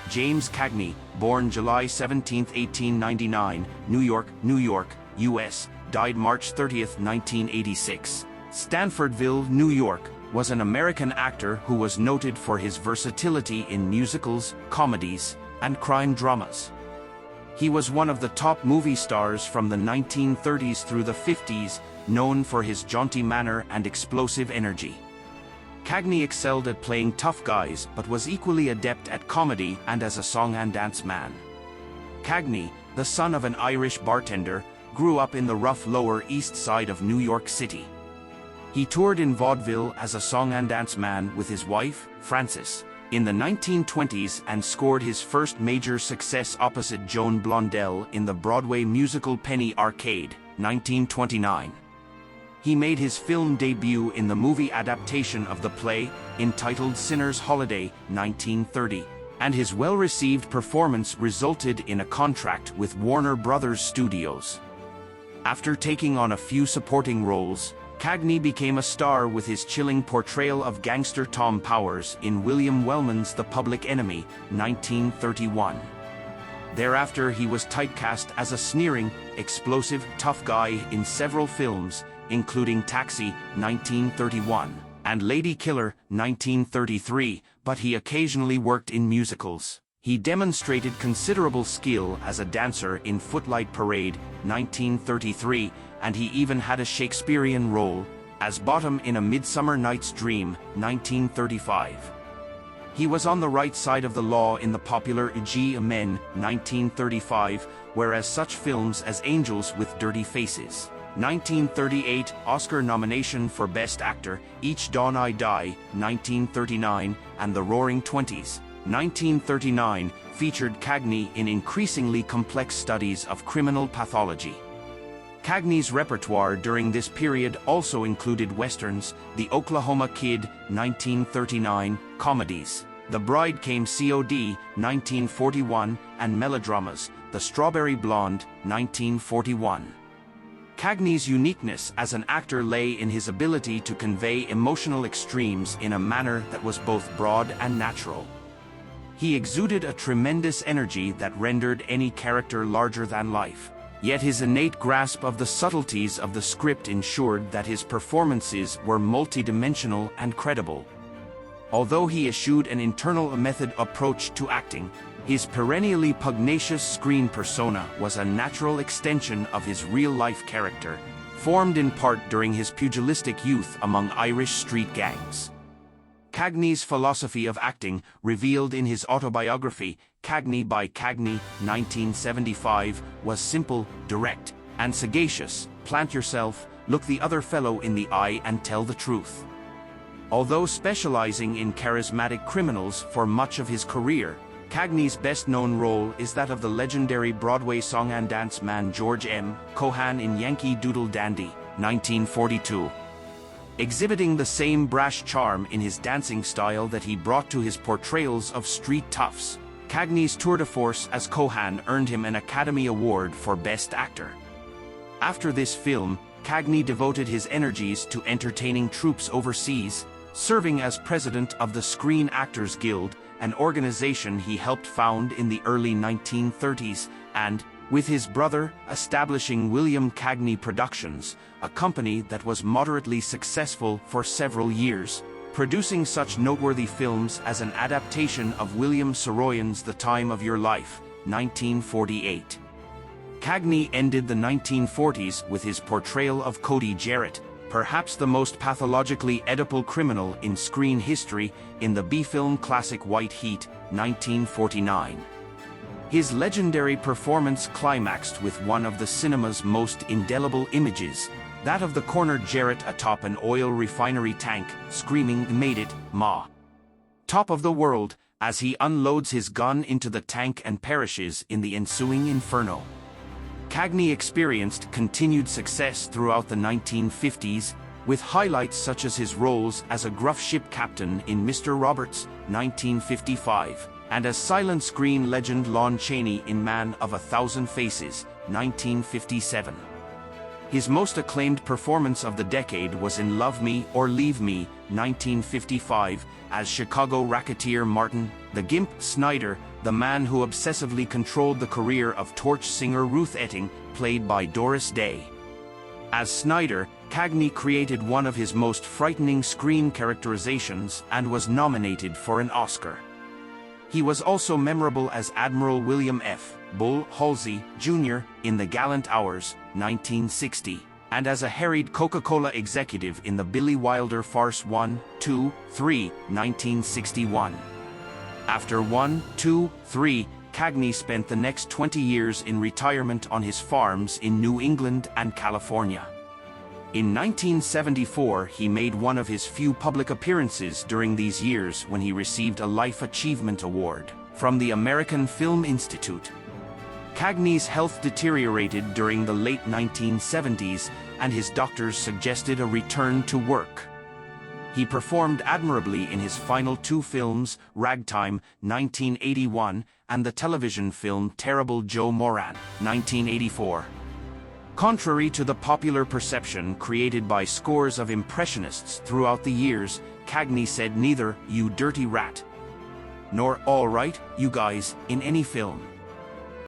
James Cagney, born July 17, 1899, New York, New York, U.S., died March 30, 1986. Stanfordville, New York, was an American actor who was noted for his versatility in musicals, comedies, and crime dramas. He was one of the top movie stars from the 1930s through the 50s, known for his jaunty manner and explosive energy. Cagney excelled at playing tough guys but was equally adept at comedy and as a song and dance man. Cagney, the son of an Irish bartender, grew up in the rough Lower East Side of New York City. He toured in vaudeville as a song and dance man with his wife, Francis, in the 1920s and scored his first major success opposite Joan Blondell in the Broadway musical Penny Arcade, 1929. He made his film debut in the movie adaptation of the play, entitled Sinner's Holiday, 1930, and his well-received performance resulted in a contract with Warner Brothers Studios. After taking on a few supporting roles, Cagney became a star with his chilling portrayal of gangster Tom Powers in William Wellman's The Public Enemy, 1931. Thereafter he was typecast as a sneering, explosive, tough guy in several films, including Taxi, 1931, and Lady Killer, 1933, but he occasionally worked in musicals. He demonstrated considerable skill as a dancer in Footlight Parade, 1933, and he even had a Shakespearean role, as Bottom in A Midsummer Night's Dream, 1935. He was on the right side of the law in the popular G Men, 1935, whereas such films as Angels with Dirty Faces, 1938, Oscar nomination for Best Actor, Each Dawn I Die, 1939, and The Roaring Twenties, 1939, featured Cagney in increasingly complex studies of criminal pathology. Cagney's repertoire during this period also included westerns, The Oklahoma Kid, 1939, comedies, The Bride Came COD, 1941, and melodramas, The Strawberry Blonde, 1941. Cagney's uniqueness as an actor lay in his ability to convey emotional extremes in a manner that was both broad and natural. He exuded a tremendous energy that rendered any character larger than life, yet his innate grasp of the subtleties of the script ensured that his performances were multidimensional and credible. Although he eschewed an internal method approach to acting, his perennially pugnacious screen persona was a natural extension of his real-life character, formed in part during his pugilistic youth among Irish street gangs. Cagney's philosophy of acting, revealed in his autobiography, Cagney by Cagney, 1975, was simple, direct, and sagacious. Plant yourself, look the other fellow in the eye and tell the truth. Although specializing in charismatic criminals for much of his career, Cagney's best-known role is that of the legendary Broadway song and dance man George M. Cohan in Yankee Doodle Dandy, 1942. Exhibiting the same brash charm in his dancing style that he brought to his portrayals of street toughs, Cagney's tour de force as Cohan earned him an Academy Award for Best Actor. After this film, Cagney devoted his energies to entertaining troops overseas, serving as president of the Screen Actors Guild, an organization he helped found in the early 1930s, and, with his brother, establishing William Cagney Productions, a company that was moderately successful for several years, producing such noteworthy films as an adaptation of William Saroyan's The Time of Your Life, 1948. Cagney ended the 1940s with his portrayal of Cody Jarrett, perhaps the most pathologically Oedipal criminal in screen history, in the B-film classic White Heat, 1949. His legendary performance climaxed with one of the cinema's most indelible images, that of the cornered Jarrett atop an oil refinery tank, screaming, "Made it, Ma! Top of the world," as he unloads his gun into the tank and perishes in the ensuing inferno. Cagney experienced continued success throughout the 1950s, with highlights such as his roles as a gruff ship captain in Mr. Roberts, 1955, and as silent screen legend Lon Chaney in Man of a Thousand Faces, 1957. His most acclaimed performance of the decade was in Love Me or Leave Me, 1955, as Chicago racketeer Martin "The Gimp" Snyder, the man who obsessively controlled the career of torch singer Ruth Etting, played by Doris Day. As Snyder, Cagney created one of his most frightening screen characterizations and was nominated for an Oscar. He was also memorable as Admiral William F. "Bull" Halsey, Jr. in The Gallant Hours, 1960, and as a harried Coca-Cola executive in the Billy Wilder farce 1, 2, 3, 1961. After 1, 2, 3, Cagney spent the next 20 years in retirement on his farms in New England and California. In 1974, he made one of his few public appearances during these years when he received a Life Achievement Award from the American Film Institute. Cagney's health deteriorated during the late 1970s, and his doctors suggested a return to work. He performed admirably in his final two films, Ragtime, 1981, and the television film Terrible Joe Moran, 1984. Contrary to the popular perception created by scores of impressionists throughout the years, Cagney said neither "you dirty rat" nor "all right, you guys" in any film.